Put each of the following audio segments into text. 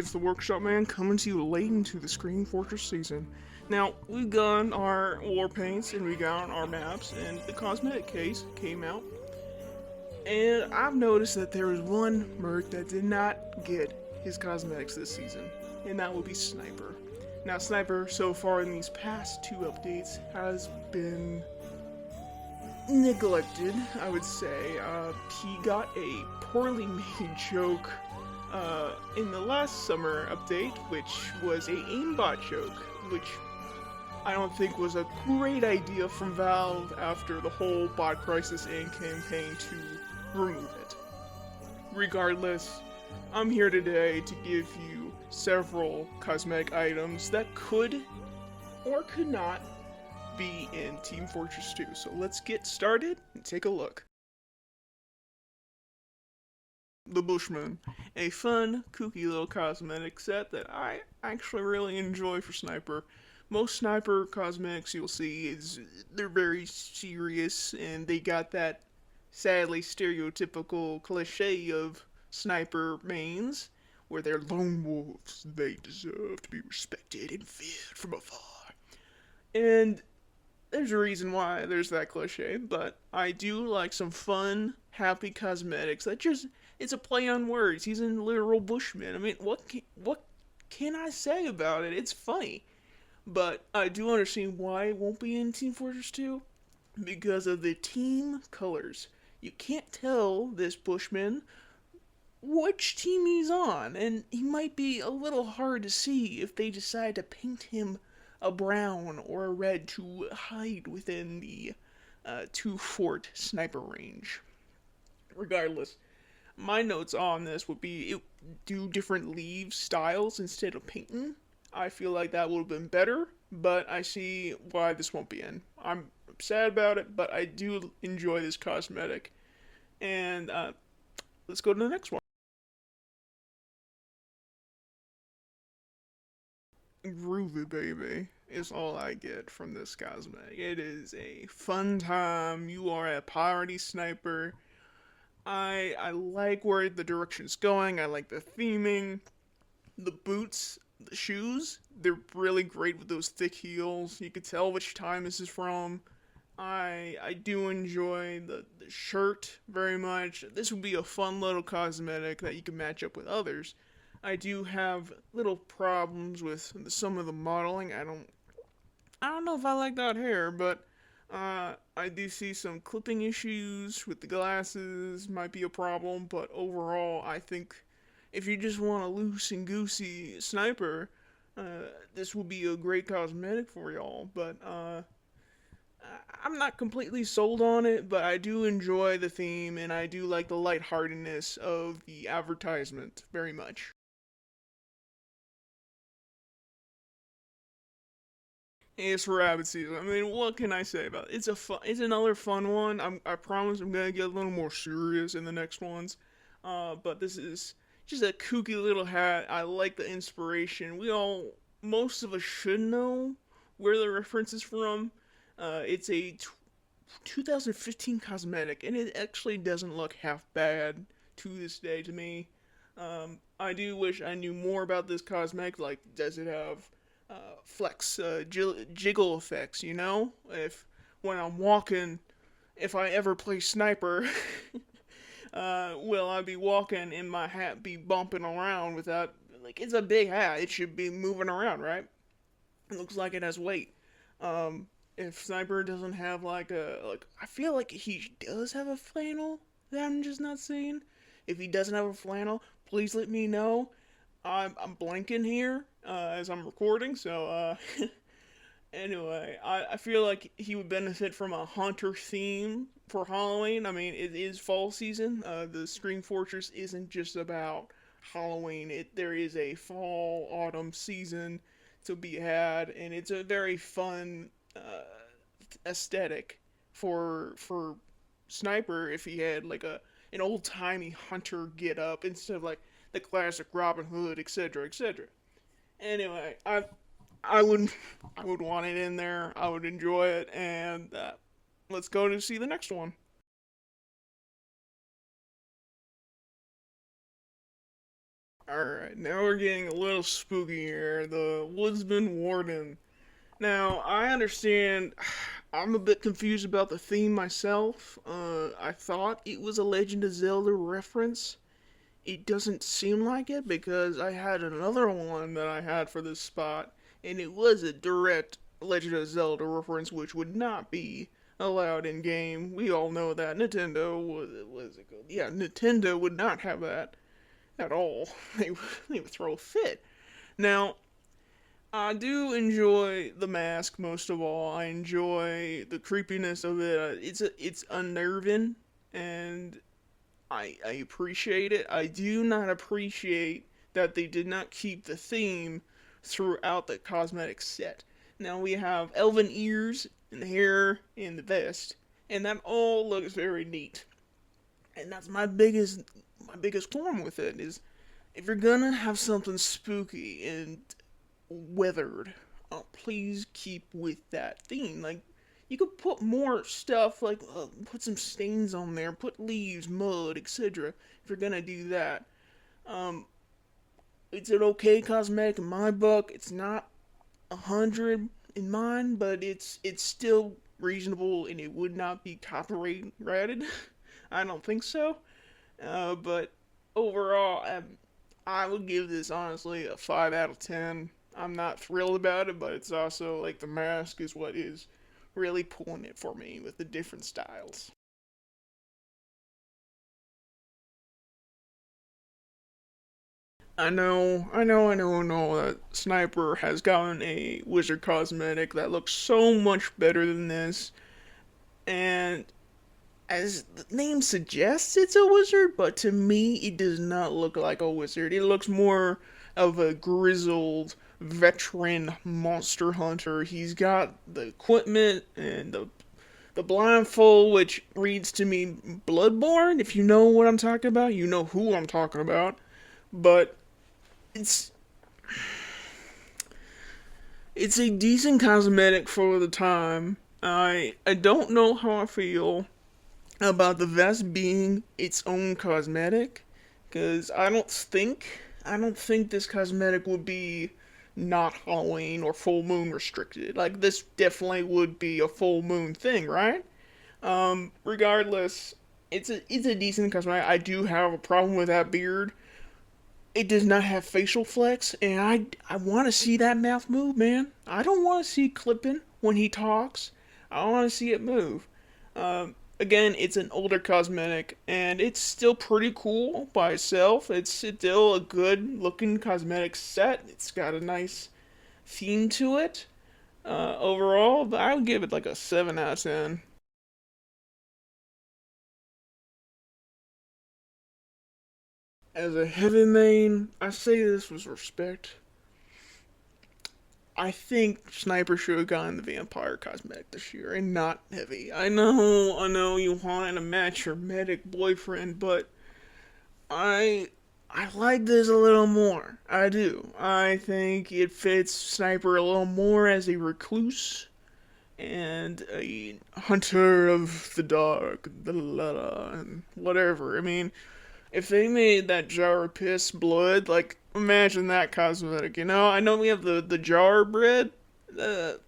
it's the Workshop Man coming to you late into the Screen Fortress season. Now, we've got our war paints and we got our maps, and the cosmetic case came out. And I've noticed that there is one merc that did not get his cosmetics this season, and that would be Sniper. Now, Sniper, so far in these past two updates, has been neglected, I would say. He got a poorly made joke in the last summer update, which was a aimbot joke, which I don't think was a great idea from Valve after the whole bot crisis and campaign to remove it. Regardless, I'm here today to give you several cosmetic items that could or could not be in Team Fortress 2. So let's get started and take a look. The Bushman, a fun, kooky little cosmetic set that I actually really enjoy for Sniper. Most Sniper cosmetics you'll see they're very serious, and they got that sadly stereotypical cliche of Sniper mains, where they're lone wolves. They deserve to be respected and feared from afar. And there's a reason why there's that cliche, but I do like some fun, happy cosmetics that just, it's a play on words. He's a literal bushman. I mean, what can I say about it? It's funny. But I do understand why it won't be in Team Fortress 2, because of the team colors. You can't tell this bushman which team he's on, and he might be a little hard to see if they decide to paint him a brown or a red to hide within the two-fort sniper range. Regardless, my notes on this would be do different leaf styles instead of painting. I feel like that would have been better, but I see why this won't be in. I'm sad about it, but I do enjoy this cosmetic. And let's go to the next one. Groovy baby is all I get from this cosmetic. It is a fun time. You are a party sniper. I like where the direction's going. I like the theming. The boots, the shoes, they're really great with those thick heels. You could tell which time this is from. I do enjoy the shirt very much. This would be a fun little cosmetic that you can match up with others. I do have little problems with some of the modeling. I don't know if I like that hair, but I do see some clipping issues with the glasses. Might be a problem, but overall, I think if you just want a loose and goosey sniper, this will be a great cosmetic for y'all. But I'm not completely sold on it, but I do enjoy the theme, and I do like the lightheartedness of the advertisement very much. It's rabbit season. I mean, what can I say about it? It's another fun one. I promise I'm gonna get a little more serious in the next ones. But this is just a kooky little hat. I like the inspiration. Most of us should know where the reference is from. It's a 2015 cosmetic, and it actually doesn't look half bad to this day to me. I do wish I knew more about this cosmetic. Like, does it have flex, jiggle effects? You know, if when I'm walking, if I ever play sniper, will I be walking and my hat be bumping around without? Like, it's a big hat; it should be moving around, right? It looks like it has weight. If Sniper doesn't have I feel like he does have a flannel that I'm just not seeing. If he doesn't have a flannel, please let me know. I'm blanking here as I'm recording, so anyway, I feel like he would benefit from a hunter theme for Halloween. I mean, it is fall season. The Screen Fortress isn't just about Halloween. There is a fall autumn season to be had, and it's a very fun aesthetic for Sniper if he had like an old timey hunter get up instead of like the classic Robin Hood, etc., etc. Anyway, I would I would want it in there. I would enjoy it, and let's go to see the next one. – Alright, now we're getting a little spooky here. The Woodsman Warden. Now, I understand. I'm a bit confused about the theme myself. I thought it was a Legend of Zelda reference. It doesn't seem like it because I had another one that I had for this spot, and it was a direct Legend of Zelda reference, which would not be allowed in game. We all know that Nintendo was it called? Yeah, Nintendo would not have that at all. They would throw a fit. Now, I do enjoy the mask most of all. I enjoy the creepiness of it. It's unnerving, and I appreciate it. I do not appreciate that they did not keep the theme throughout the cosmetic set. Now we have elven ears and hair and the vest, and that all looks very neat. And that's my biggest qualm with it is if you're gonna have something spooky and weathered, please keep with that theme. Like, you could put more stuff, like put some stains on there, put leaves, mud, etc. If you're gonna do that, um, it's an okay cosmetic in my book. It's not 100 in mine, but it's still reasonable, and it would not be copyrighted. I don't think so. But overall, I would give this honestly a 5 out of 10. I'm not thrilled about it, but it's also like the mask is what is really pulling it for me with the different styles. I know that Sniper has gotten a wizard cosmetic that looks so much better than this, and as the name suggests, it's a wizard, but to me, it does not look like a wizard. It looks more of a grizzled veteran monster hunter. He's got the equipment and the blindfold, which reads to me Bloodborne. If you know what I'm talking about, you know who I'm talking about. But it's it's a decent cosmetic for the time. I don't know how I feel about the vest being its own cosmetic, because I don't think this cosmetic would be not Halloween or full moon restricted. Like, this definitely would be a full moon thing, right? Regardless, it's a decent cosmetic. I do have a problem with that beard. It does not have facial flex, and I want to see that mouth move, man. I don't want to see clipping when he talks. I want to see it move. Again, it's an older cosmetic, and it's still pretty cool by itself. It's still a good looking cosmetic set. It's got a nice theme to it. Overall, but I would give it like a 7 out of 10. As a heavy main, I say this with respect. I think Sniper should have gotten the vampire cosmetic this year and not heavy. I know you want to match your medic boyfriend, but I I like this a little more. I do. I think it fits Sniper a little more as a recluse and a hunter of the dark, and whatever. I mean, if they made that jar of piss blood, like, imagine that cosmetic, you know? I know we have the jar bread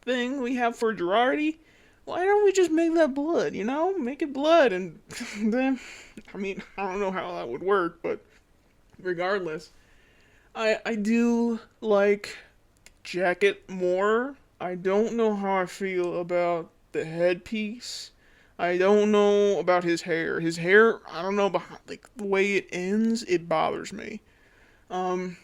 thing we have for Girardi. Why don't we just make that blood, you know? Make it blood, and then, I mean, I don't know how that would work, but regardless, I do like jacket more. I don't know how I feel about the headpiece. I don't know about his hair. His hair, I don't know, behind, like, the way it ends, it bothers me. Um,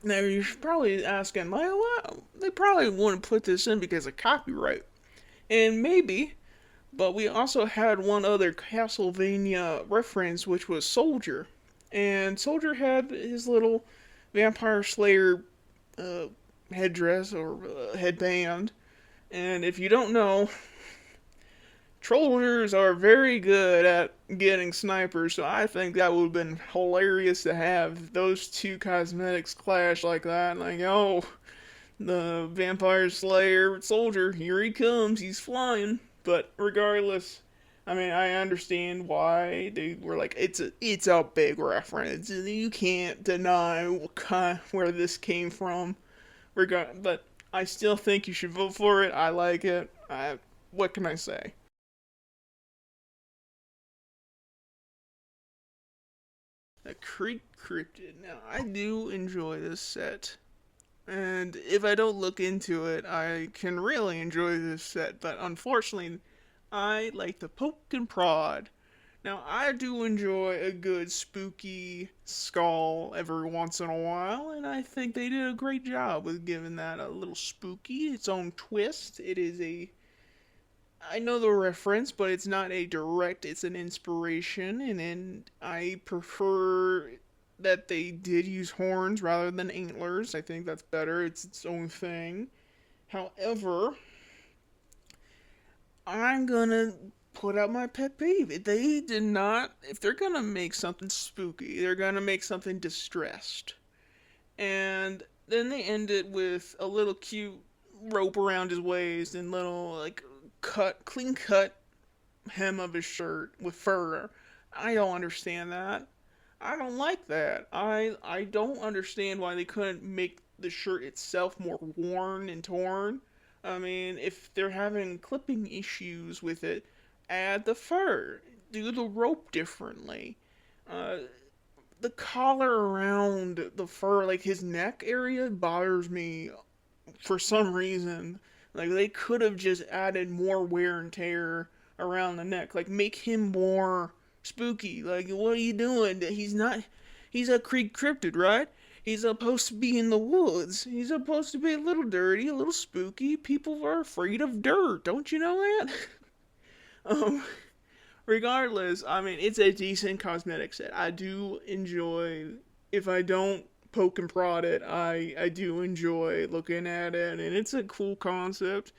Now you're probably asking, like, well, they probably wouldn't put this in because of copyright. And maybe, but we also had one other Castlevania reference, which was Soldier. And Soldier had his little Vampire Slayer uh, headdress or headband. And if you don't know, trollers are very good at getting snipers, so I think that would have been hilarious to have those two cosmetics clash like that. Like, oh, the Vampire Slayer soldier, here he comes, he's flying. But regardless, I mean, I understand why they were like, it's a big reference. You can't deny where this came from. But I still think you should vote for it. I like it. What can I say? A Creek Cryptid. Now, I do enjoy this set. And if I don't look into it, I can really enjoy this set. But unfortunately, I like the poke and prod. Now, I do enjoy a good spooky skull every once in a while, and I think they did a great job with giving that a little spooky, its own twist. It is a. I know the reference, but it's not a direct, it's an inspiration, and I prefer that they did use horns rather than antlers. I think that's better, it's its own thing. However, I'm gonna put out my pet peeve. They did not. If they're gonna make something spooky, they're gonna make something distressed. And then they end it with a little cute rope around his waist and little like clean cut hem of his shirt with fur. I don't understand that. I don't like that. I don't understand why they couldn't make the shirt itself more worn and torn. I mean, if they're having clipping issues with it, add the fur, do the rope differently. Uh, the collar around the fur, like his neck area, bothers me for some reason. Like they could have just added more wear and tear around the neck, like make him more spooky. Like what are you doing? He's not. He's a Creek cryptid, right? He's supposed to be in the woods. He's supposed to be a little dirty, a little spooky. People are afraid of dirt. Don't you know that? um, regardless, I mean, it's a decent cosmetic set. I do enjoy, if I don't poke and prod it, I do enjoy looking at it, and it's a cool concept.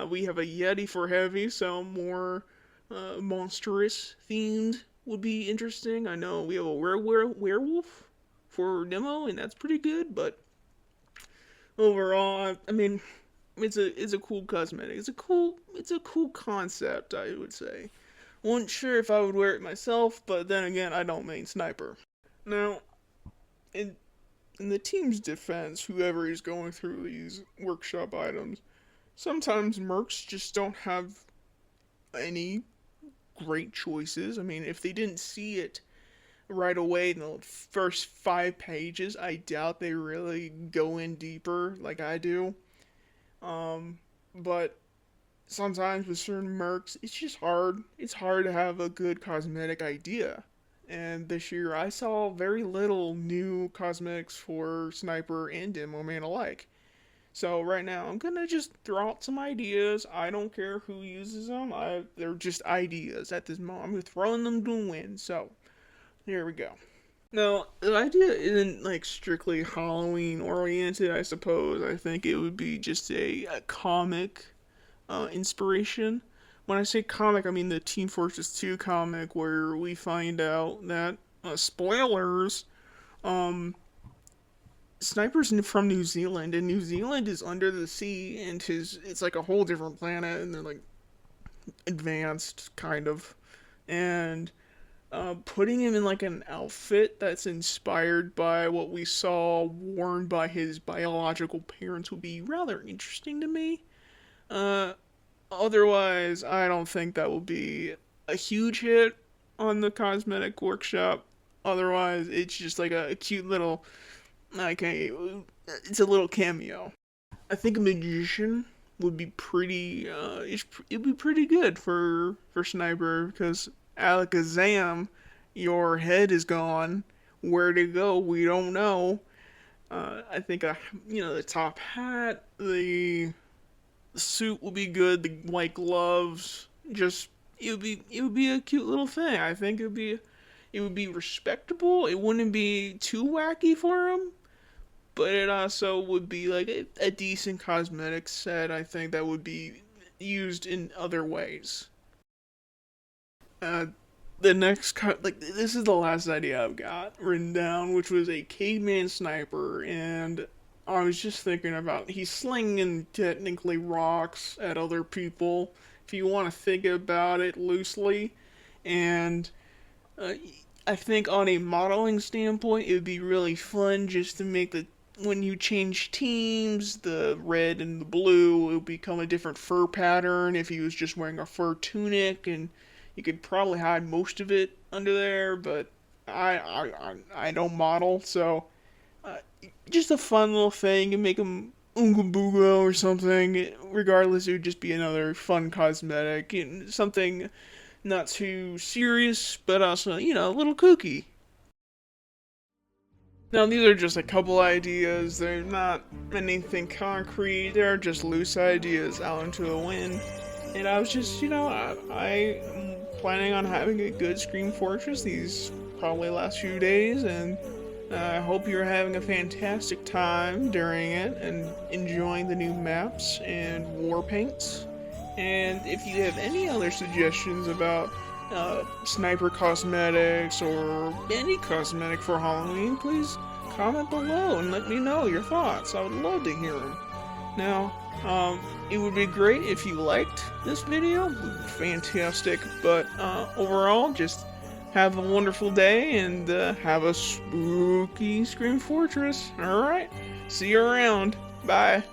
We have a Yeti for heavy, so more monstrous themed would be interesting. I know we have a werewolf for demo, and that's pretty good, but overall, I mean, it's a cool cosmetic. It's a cool concept, I would say. Wasn't sure if I would wear it myself, but then again, I don't main sniper. Now, in in the team's defense, whoever is going through these workshop items, sometimes mercs just don't have any great choices. I mean, if they didn't see it right away in the first 5 pages, I doubt they really go in deeper like I do. But sometimes with certain mercs, it's just hard. It's hard to have a good cosmetic idea. And this year, I saw very little new cosmetics for Sniper and Demo Man alike. So right now, I'm gonna just throw out some ideas. I don't care who uses them. They're just ideas at this moment. I'm throwing them to the wind. So here we go. Now, the idea isn't like strictly Halloween oriented, I suppose. I think it would be just a comic inspiration. When I say comic, I mean the Team Fortress 2 comic where we find out that, spoilers, um, Sniper's from New Zealand, and New Zealand is under the sea, and it's like a whole different planet, and they're like advanced, kind of. And putting him in like an outfit that's inspired by what we saw worn by his biological parents would be rather interesting to me. Uh, Otherwise, I don't think that will be a huge hit on the cosmetic workshop. Otherwise, it's just like a cute little, like it's a little cameo. I think a magician would be pretty, it'd be pretty good for Sniper because Alakazam, your head is gone. Where to go? We don't know. I think the top hat, the suit will be good. The white gloves, just it would be a cute little thing. I think it would be respectable. It wouldn't be too wacky for him, but it also would be like a decent cosmetic set. I think that would be used in other ways. Uh, the next like this is the last idea I've got written down, which was a caveman sniper, and I was just thinking about he's slinging technically rocks at other people, if you want to think about it loosely. And uh, I think on a modeling standpoint, it would be really fun just to make the when you change teams, the red and the blue will become a different fur pattern if he was just wearing a fur tunic, and you could probably hide most of it under there. But I don't model, so uh, just a fun little thing and make him Oonga Booga or something. Regardless, it would just be another fun cosmetic and something not too serious, but also, a little kooky. Now, these are just a couple ideas. They're not anything concrete. They're just loose ideas out into the wind. And I was just, I am planning on having a good Scream Fortress these probably last few days, and I hope you're having a fantastic time during it and enjoying the new maps and war paints. And if you have any other suggestions about sniper cosmetics or any cosmetic for Halloween, please comment below and let me know your thoughts. I would love to hear them. Now, it would be great if you liked this video. Fantastic. But overall, just have a wonderful day and have a spooky Scream Fortress. Alright, see you around. Bye.